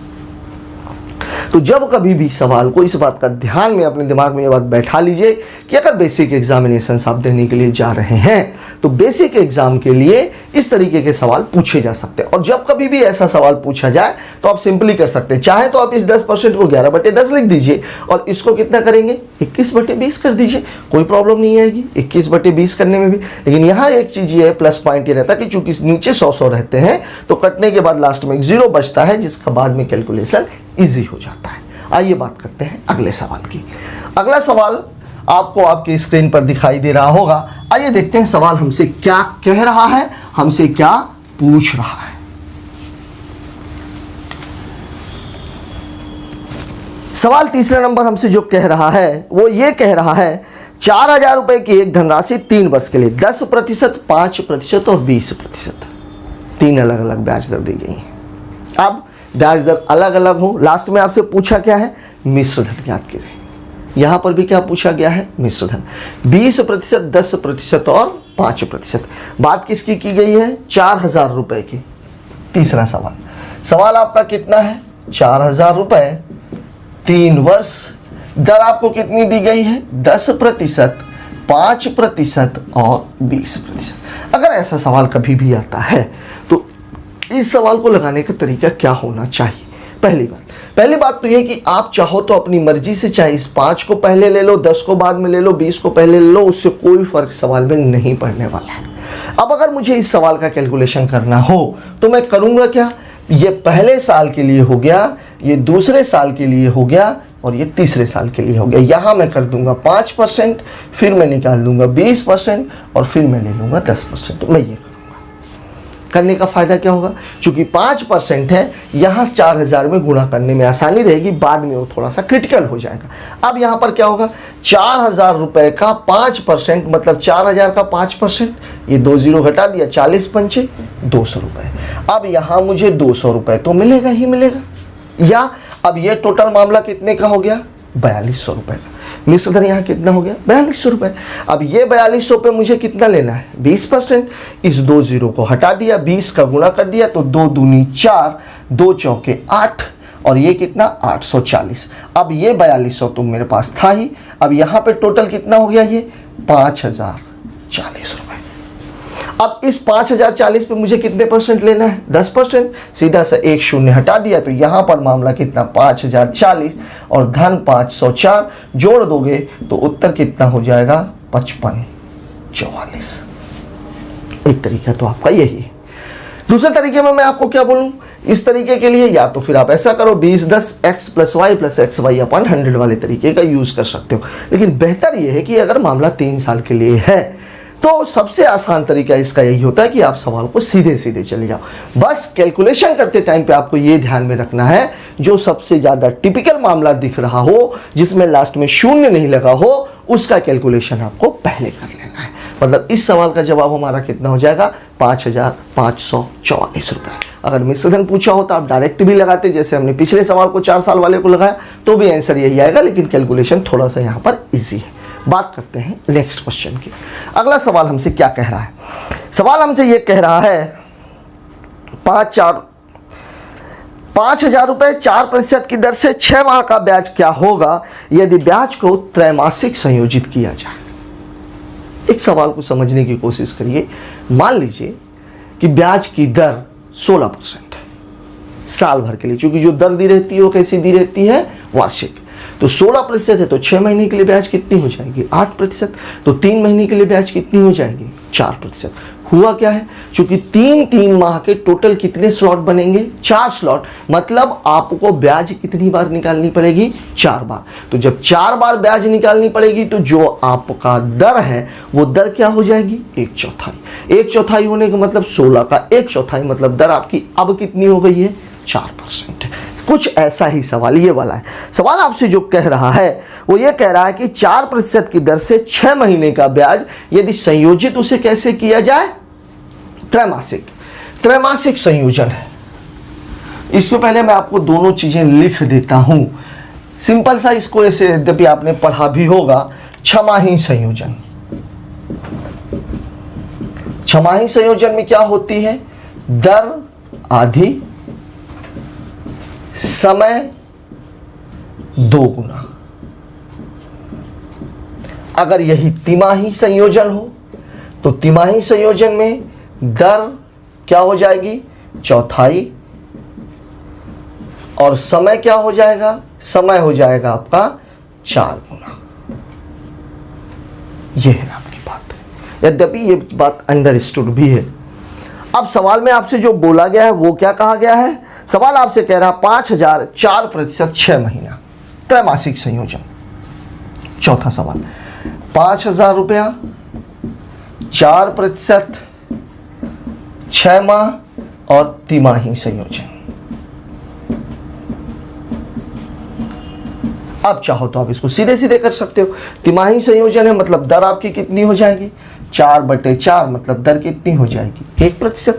तो जब कभी भी सवाल को इस बात का ध्यान में अपने दिमाग में ये बात बैठा लीजिए कि अगर बेसिक एग्जामिनेशन आप देने के लिए जा रहे हैं तो बेसिक एग्जाम के लिए इस तरीके के सवाल पूछे जा सकते हैं। और जब कभी भी ऐसा सवाल पूछा जाए तो आप सिंपली कर सकते हैं, चाहे तो आप इस 10% को 11/10 लिख दीजिए और इसको कितना करेंगे 21/20 कर दीजिए, कोई प्रॉब्लम नहीं आएगी 21/20 करने में भी। लेकिन यहाँ एक चीज ये है, प्लस पॉइंट ये रहता है कि चूंकि नीचे 100 रहते हैं तो कटने के बाद लास्ट में एक 0 बचता है, जिसका बाद में कैलकुलेशन इजी हो जाता है। आइए बात करते हैं अगले सवाल की। अगला सवाल आपको आपकी स्क्रीन पर दिखाई दे रहा होगा। आइए देखते हैं सवाल हमसे क्या कह रहा है, हमसे क्या पूछ रहा है। सवाल तीसरा नंबर हमसे जो कह रहा है वो ये कह रहा है 4,000 रुपए की एक धनराशि 3 वर्ष के लिए 10%, 5% और 20%, 3 अलग अलग ब्याज दर दी गई है। अब ब्याज दर अलग अलग हो, लास्ट में आपसे पूछा क्या है मिश्र धन याद कीजिए। यहां पर भी क्या पूछा गया है मिश्र धन, 20%, 10% और 5%। बात किसकी की गई है 4,000 रुपए की। तीसरा सवाल, सवाल आपका कितना है 4,000 रुपए 3 वर्ष, दर आपको कितनी दी गई है 10%, 5% और 20%। अगर ऐसा सवाल कभी भी आता है तो इस सवाल को लगाने का तरीका क्या होना चाहिए। पहली बात तो यह कि आप चाहो तो अपनी मर्जी से चाहे इस 5 को पहले ले लो, 10 को बाद में ले लो, 20 को पहले ले लो, उससे कोई फर्क सवाल में नहीं पड़ने वाला है। अब अगर मुझे इस सवाल का कैलकुलेशन करना हो तो मैं करूंगा क्या, ये पहले साल के लिए हो गया, ये दूसरे साल के लिए हो गया और ये तीसरे साल के लिए हो गया। यहां मैं कर दूंगा 5%, फिर मैं निकाल दूंगा 20% और फिर मैं ले लूंगा 10%। तो मैं ये करूंगा। करने का फ़ायदा क्या होगा, चूंकि 5% है, यहाँ 4000 में गुणा करने में आसानी रहेगी, बाद में वो थोड़ा सा क्रिटिकल हो जाएगा। अब यहाँ पर क्या होगा, 4000 रुपये का 5% मतलब 4000 का 5%, ये 2 जीरो घटा दिया, 40 पंचे 200 रुपये। अब यहाँ मुझे 200 रुपये तो मिलेगा ही मिलेगा, या अब ये टोटल मामला कितने का हो गया, 4200 रुपये का। मिश्र धन यहाँ कितना हो गया, 4200 रुपये। अब ये 4200 पे मुझे कितना लेना है, 20%। इस 2 जीरो को हटा दिया, 20 का गुणा कर दिया तो 2 दूनी 4, 2 चौके 8, और ये कितना 840। अब ये 4200 तो मेरे पास था ही, अब यहाँ पे टोटल कितना हो गया, ये 5040 रुपये। अब इस 5040 पे मुझे कितने परसेंट लेना है, 10%। सीधा सा एक शून्य हटा दिया तो यहाँ पर मामला कितना 5040 और धन 504, जोड़ दोगे तो उत्तर कितना हो जाएगा 5544। एक तरीका तो आपका यही है। दूसरे तरीके में मैं आपको क्या बोलूं, इस तरीके के लिए या तो फिर आप ऐसा करो 20-10 x + y + xy अपन 100 वाले तरीके का यूज कर सकते हो, लेकिन बेहतर यह है कि अगर मामला 3 साल के लिए है तो सबसे आसान तरीका इसका यही होता है कि आप सवाल को सीधे सीधे चले जाओ। बस कैलकुलेशन करते टाइम पे आपको ये ध्यान में रखना है, जो सबसे ज़्यादा टिपिकल मामला दिख रहा हो, जिसमें लास्ट में शून्य नहीं लगा हो, उसका कैलकुलेशन आपको पहले कर लेना है। मतलब इस सवाल का जवाब हमारा कितना हो जाएगा, 5544 रुपये। अगर मिश्र धन पूछा हो तो आप डायरेक्ट भी लगाते, जैसे हमने पिछले सवाल को 4 साल वाले को लगाया, तो भी आंसर यही आएगा, लेकिन कैलकुलेशन थोड़ा सा यहाँ पर ईजी है। बात करते हैं नेक्स्ट क्वेश्चन की। अगला सवाल हमसे क्या कह रहा है, सवाल हमसे ये कह रहा है 5000 रुपये 4% की दर से 6 माह का ब्याज क्या होगा यदि ब्याज को त्रैमासिक संयोजित किया जाए। एक सवाल को समझने की कोशिश करिए। मान लीजिए कि ब्याज की दर 16% है साल भर के लिए, क्योंकि जो दर दी रहती है वो कैसी दी रहती है, वार्षिक। तो 16% है तो 6 महीने के लिए ब्याज कितनी हो जाएगी, 8%। तो 3 महीने के लिए ब्याज कितनी हो जाएगी, 4%। हुआ क्या है, क्योंकि 3 माह के टोटल कितने स्लॉट बनेंगे, 4 स्लॉट, मतलब आपको ब्याज कितनी बार निकालनी पड़ेगी, 4 बार। तो जब 4 बार ब्याज निकालनी पड़ेगी तो जो आपका दर है वो दर क्या हो जाएगी, 1/4। 1/4 होने का मतलब 16 का 1/4, मतलब दर आपकी अब कितनी हो गई है, 4%। कुछ ऐसा ही सवाल ये वाला है। सवाल आपसे जो कह रहा है वो ये कह रहा है कि 4% की दर से 6 महीने का ब्याज यदि संयोजित उसे कैसे किया जाए, त्रैमासिक संयोजन है। इसमें पहले मैं आपको दोनों चीजें लिख देता हूं, सिंपल सा, इसको ऐसे यद्यपि आपने पढ़ा भी होगा। छमाही संयोजन, छमाही संयोजन में क्या होती है, दर आधी, समय 2 गुना। अगर यही तिमाही संयोजन हो तो तिमाही संयोजन में दर क्या हो जाएगी, 1/4, और समय क्या हो जाएगा, समय हो जाएगा आपका 4 गुना। यह है आपकी बात, यद्यपि ये बात अंडरस्टूड भी है। अब सवाल में आपसे जो बोला गया है वो क्या कहा गया है, सवाल आपसे कह रहा 5000 4% 6 महीना त्रैमासिक संयोजन। चौथा सवाल, 5000 रुपया 4% 6 माह और तिमाही संयोजन। अब चाहो तो आप इसको सीधे सीधे कर सकते हो। तिमाही संयोजन है मतलब दर आपकी कितनी हो जाएगी, 4/4, मतलब दर कितनी हो जाएगी, 1%।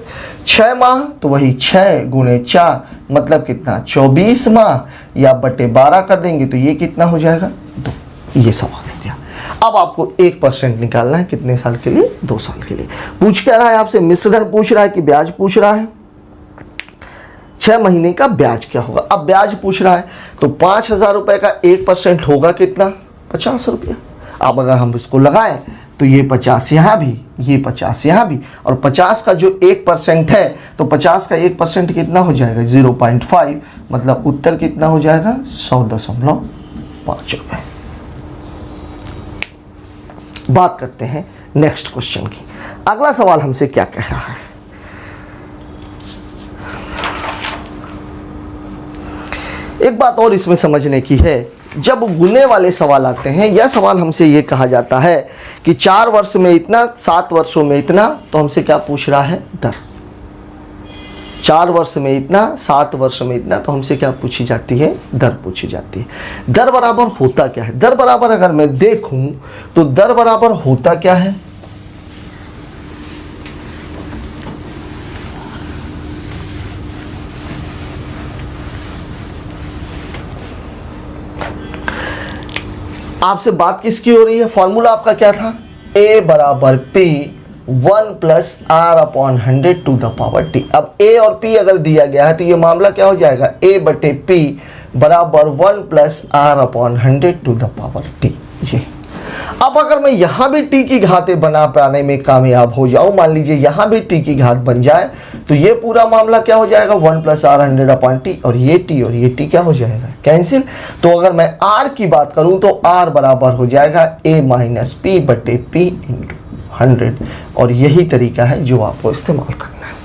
6 माह तो वही 6 × 4 मतलब कितना, 24 माह, या /12 कर देंगे तो ये कितना हो जाएगा, 2। ये सवाल हो गया। अब आपको 1% निकालना है, कितने साल के लिए, 2 साल के लिए। पूछ क्या रहा है आपसे, मिश्र धन पूछ रहा है कि ब्याज पूछ रहा है, 6 महीने का ब्याज क्या होगा। अब ब्याज पूछ रहा है तो 5000 रुपये का 1% होगा कितना, 50 रुपया। अब अगर हम इसको लगाएं तो ये 50 यहाँ भी, ये 50 यहाँ भी, और 50 का जो 1% है तो 50 का 1% कितना हो जाएगा, 0.5, मतलब उत्तर कितना हो जाएगा, 100.5 रुपये। बात करते हैं नेक्स्ट क्वेश्चन की। अगला सवाल हमसे क्या कह रहा है, एक बात और इसमें समझने की है, जब गुने वाले सवाल आते हैं, यह सवाल हमसे ये कहा जाता है कि 4 वर्ष में इतना, 7 वर्षों में इतना, तो हमसे क्या पूछ रहा है, दर। 4 वर्ष में इतना, 7 वर्ष में इतना, तो हमसे क्या पूछी जाती है? दर पूछी जाती है। दर बराबर होता क्या है? दर बराबर अगर मैं देखूं तो दर बराबर होता क्या है? आपसे बात किसकी हो रही है? फॉर्मूला आपका क्या था? a बराबर p 1 plus R upon 100 to the power t। अब a और p अगर दिया गया है तो ये मामला क्या हो जाएगा? a बटे p बराबर 1 plus R upon 100 to the power t। ये अब अगर मैं यहाँ भी t की घातें बना पाने में कामयाब हो जाऊं, मान लीजिए यहाँ भी t की घात बन जाए, तो ये पूरा मामला क्या हो जाएगा? 1 प्लस आर 100 अपॉन टी, और ये t क्या हो जाएगा? कैंसिल। तो अगर मैं r की बात करूं तो r बराबर हो जाएगा a माइनस पी बटे पी इंटू 100, और यही तरीका है जो आपको इस्तेमाल करना है।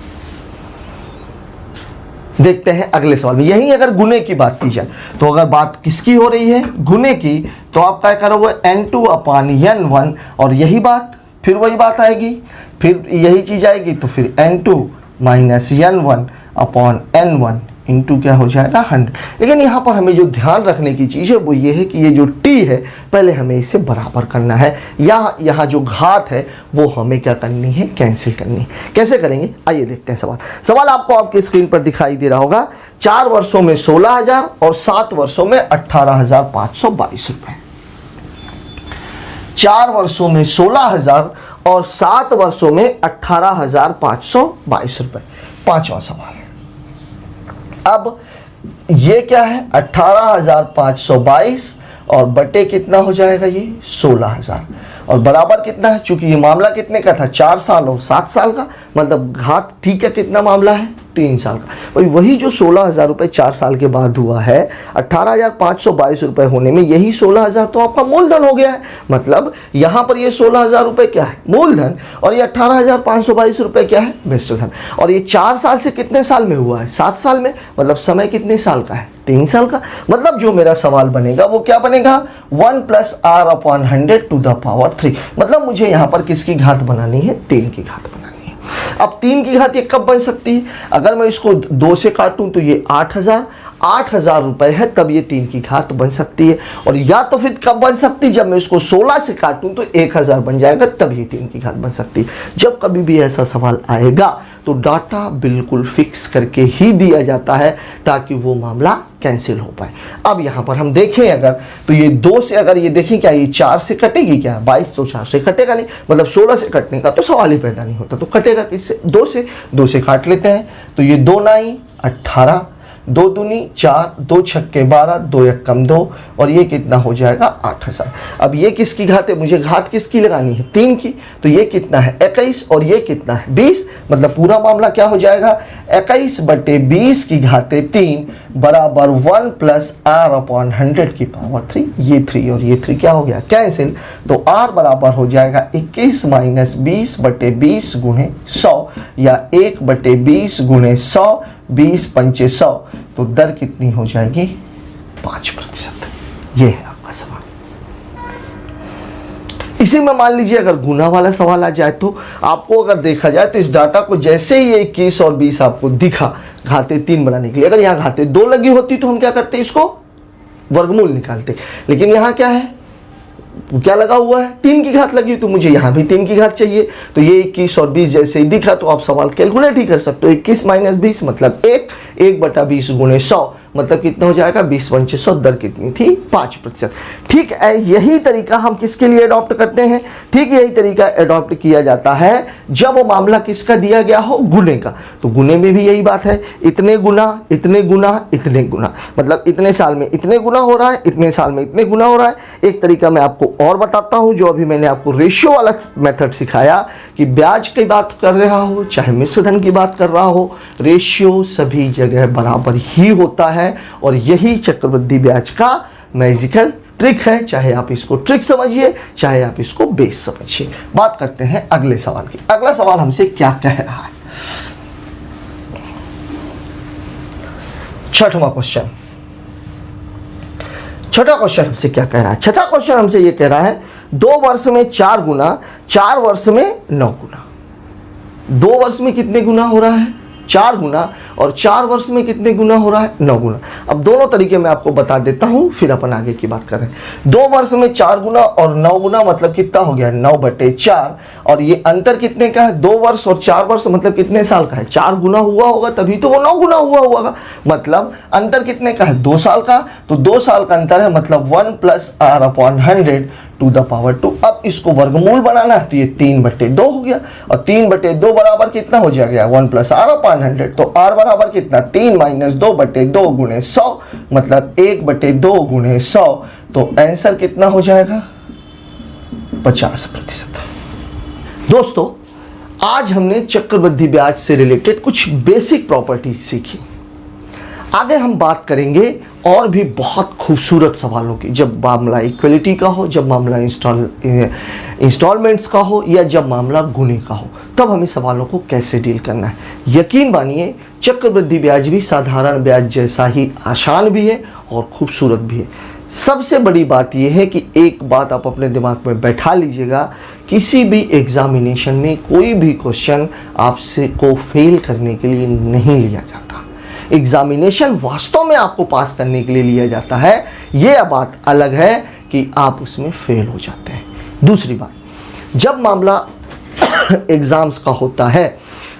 देखते हैं अगले सवाल में। यही अगर गुने की बात की जाए तो अगर बात किसकी हो रही है? गुने की, तो आप क्या करोगे? n2 अपान n1, और यही बात फिर वही बात आएगी, फिर यही चीज आएगी, तो फिर n2 minus n1 upon n1 into क्या हो जाएगा? 100। लेकिन यहाँ पर हमें जो ध्यान रखने की चीज़ है वो ये है कि ये जो t है पहले हमें इसे बराबर करना है, या यहाँ जो घात है वो हमें क्या करनी है? कैंसिल करनी है। कैसे करेंगे? आइए देखते हैं सवाल आपको आपकी स्क्रीन पर दिखाई दे रहा होगा। 4 वर्षों में 16,000 और 7 वर्षों में 18,522 रुपए। 4 वर्षों में 16,000 और 7 वर्षों में 18,522 रुपए। 5वां सवाल। अब ये क्या है? 18,522 और बटे कितना हो जाएगा? ये 16,000, और बराबर कितना है? चूंकि ये मामला कितने का था? 4 साल और 7 साल का, मतलब घात ठीक है कितना मामला है? 3 साल का। भाई वही जो 16,000 रुपये 4 साल के बाद हुआ है, 18,522 रुपये होने में यही 16,000 तो आपका मूलधन हो गया है। मतलब यहाँ पर ये 16,000 रुपये क्या है? मूलधन, और ये 18,522 रुपये क्या है? मिश्रधन। और ये 4 साल से कितने साल में हुआ है? 7 साल में। मतलब समय कितने साल का है? 3 साल का। मतलब जो मेरा सवाल बनेगा वो क्या बनेगा? 1 plus R upon 100 to the power 3। मतलब मुझे यहाँ पर किसकी घात बनानी है? 3 की घात बनानी है। अब 3 की घात ये कब बन सकती है? अगर मैं इसको 2 से काटूं तो ये 8,000 रुपए है, तब ये 3 की घात बन सकती है। और या तो फिर कब बन सकती है? जब मैं इसको 16 से काटूं तो 1,000 बन जाएगा, तब ये 3 की घात बन सकती है। जब कभी भी ऐसा सवाल आएगा तो डाटा बिल्कुल फिक्स करके ही दिया जाता है ताकि वो मामला कैंसिल हो पाए। अब यहाँ पर हम देखें अगर, तो ये 2 से अगर ये देखें, क्या ये 4 से कटेगी? क्या 22 तो 4 से कटेगा नहीं, मतलब 16 से कटने का तो सवाल ही पैदा नहीं होता। तो कटेगा किससे? 2 से काट लेते हैं। तो ये 2 9 18, 2 दूनी 4, 2 छक्के 12, 2 एकम 2, और ये कितना हो जाएगा? 8,000। अब ये किसकी घात है? मुझे घात किसकी लगानी है? 3 की। तो ये कितना है? 21, और ये कितना है? 20। मतलब पूरा मामला क्या हो जाएगा? 21 बटे 20 की घाते 3 बराबर 1 प्लस आर अपॉन 100 की पावर 3। ये 3 और ये 3 क्या हो गया? कैंसिल। तो आर बराबर हो जाएगा 21 माइनस 20 बटे 20 गुणे 100, या 1 बटे 20 गुणे 100, 20 पंचे 100। तो दर कितनी हो जाएगी? 5%। ये है आपका सवाल। इसी में मान लीजिए अगर गुना वाला सवाल आ जाए तो आपको अगर देखा जाए तो इस डाटा को जैसे ही 21 और 20 आपको दिखा घाते 3 बनाने के लिए, अगर यहाँ घाते 2 लगी होती तो हम क्या करते? इसको वर्गमूल निकालते। लेकिन यहाँ क्या है? क्या लगा हुआ है? 3 की घात लगी, तो मुझे यहाँ भी 3 की घात चाहिए। तो ये 21 और 20 जैसे ही दिखा तो आप सवाल कैलकुलेट ही कर सकते हो। 21 माइनस 20 मतलब 1 बटा 20 गुणे 100, मतलब कितना हो जाएगा? 20 पंचे 100। दर कितनी थी? 5%। ठीक है, यही तरीका हम किसके लिए अडॉप्ट करते हैं? ठीक यही तरीका अडॉप्ट किया जाता है जब मामला किसका दिया गया हो? गुने का। तो गुने में भी यही बात है, इतने गुना इतने गुना इतने गुना, मतलब इतने साल में इतने गुना हो रहा है, इतने साल में इतने गुना हो रहा है। एक तरीका मैं आपको और बताता हूं, जो अभी मैंने आपको रेशियो वाला मेथड सिखाया कि ब्याज की बात कर रहा हो चाहे मिश्रधन की बात कर रहा हो, रेशियो सभी जगह बराबर ही होता है। और यही चक्रवृद्धि ब्याज का मैजिकल ट्रिक है। चाहे आप इसको ट्रिक समझिए चाहे आप इसको बेस समझिए। बात करते हैं अगले सवाल की। अगला सवाल हमसे क्या कह रहा है? 6वां क्वेश्चन। 6वां क्वेश्चन हमसे क्या कह रहा है? 6वां क्वेश्चन हमसे ये कह रहा है 2 वर्ष में 4 गुना, 4 वर्ष में 9 गुना। 2 वर्ष में कितने गुना हो रहा है? 4 गुना, और 4 वर्ष में कितने गुना हो रहा है? 9 गुना। अब दोनों तरीके मैं आपको बता देता हूं, फिर अपन आगे की बात करें। 2 वर्ष में 4 गुना और 9 गुना मतलब कितना हो गया? 9/4। और ये अंतर कितने का है? 2 वर्ष और 4 वर्ष मतलब कितने साल का है? 4 गुना हुआ होगा तभी तो वो 9 गुना हुआ होगा। मतलब अंतर कितने का है? 2 साल का। तो 2 साल का अंतर है, मतलब 1 + r/100 टू द पावर 2। अब इसको वर्गमूल बनाना है तो ये 3/2 हो गया, और 3/2 बराबर कितना हो जाएगा? 1 + r/100। तो r बराबर कितना? 3 - 2/2 गुणे 100, मतलब 1/2 गुणे 100। तो आंसर कितना हो जाएगा? 50%। दोस्तों, आज हमने चक्रवृद्धि ब्याज से रिलेटेड कुछ बेसिक प्रॉपर्टीज सीखी। आगे हम बात करेंगे और भी बहुत खूबसूरत सवालों की, जब मामला इक्वलिटी का हो, जब मामला इंस्टॉलमेंट्स का हो, या जब मामला गुणे का हो, तब हमें सवालों को कैसे डील करना है। यकीन मानिए, चक्रवृद्धि ब्याज भी साधारण ब्याज जैसा ही आसान भी है और खूबसूरत भी है। सबसे बड़ी बात यह है कि एक बात आप अपने दिमाग में बैठा लीजिएगा, किसी भी एग्जामिनेशन में कोई भी क्वेश्चन आपसे को फेल करने के लिए नहीं लिया जाता। एग्जामिनेशन वास्तव में आपको पास करने के लिए लिया जाता है। यह बात अलग है कि आप उसमें फेल हो जाते हैं। दूसरी बात, जब मामला एग्जाम्स का होता है,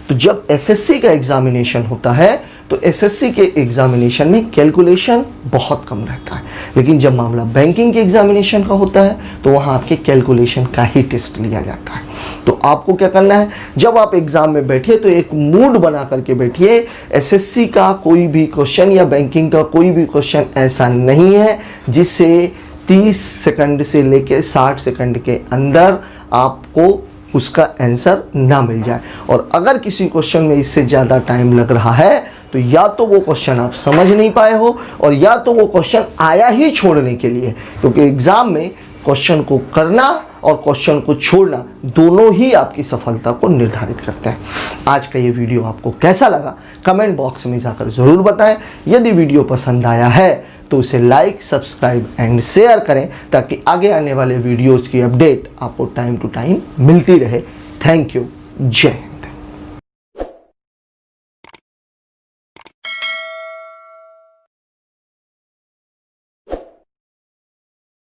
तो जब एसएससी का एग्जामिनेशन होता है तो एसएससी के एग्जामिनेशन में कैलकुलेशन बहुत कम रहता है, लेकिन जब मामला बैंकिंग के एग्जामिनेशन का होता है तो वहाँ आपके कैलकुलेशन का ही टेस्ट लिया जाता है। तो आपको क्या करना है, जब आप एग्जाम में बैठिए तो एक मूड बना करके बैठिए। एसएससी का कोई भी क्वेश्चन या बैंकिंग का कोई भी क्वेश्चन ऐसा नहीं है जिससे 30 सेकंड से लेकर 60 सेकंड के अंदर आपको उसका आंसर ना मिल जाए। और अगर किसी क्वेश्चन में इससे ज़्यादा टाइम लग रहा है तो या तो वो क्वेश्चन आप समझ नहीं पाए हो, और या तो वो क्वेश्चन आया ही छोड़ने के लिए, क्योंकि एग्जाम में क्वेश्चन को करना और क्वेश्चन को छोड़ना दोनों ही आपकी सफलता को निर्धारित करते हैं। आज का ये वीडियो आपको कैसा लगा कमेंट बॉक्स में जाकर ज़रूर बताएं। यदि वीडियो पसंद आया है तो उसे लाइक, सब्सक्राइब एंड शेयर करें, ताकि आगे आने वाले वीडियोज़ की अपडेट आपको टाइम टू टाइम मिलती रहे। Thank you. जय हिंद।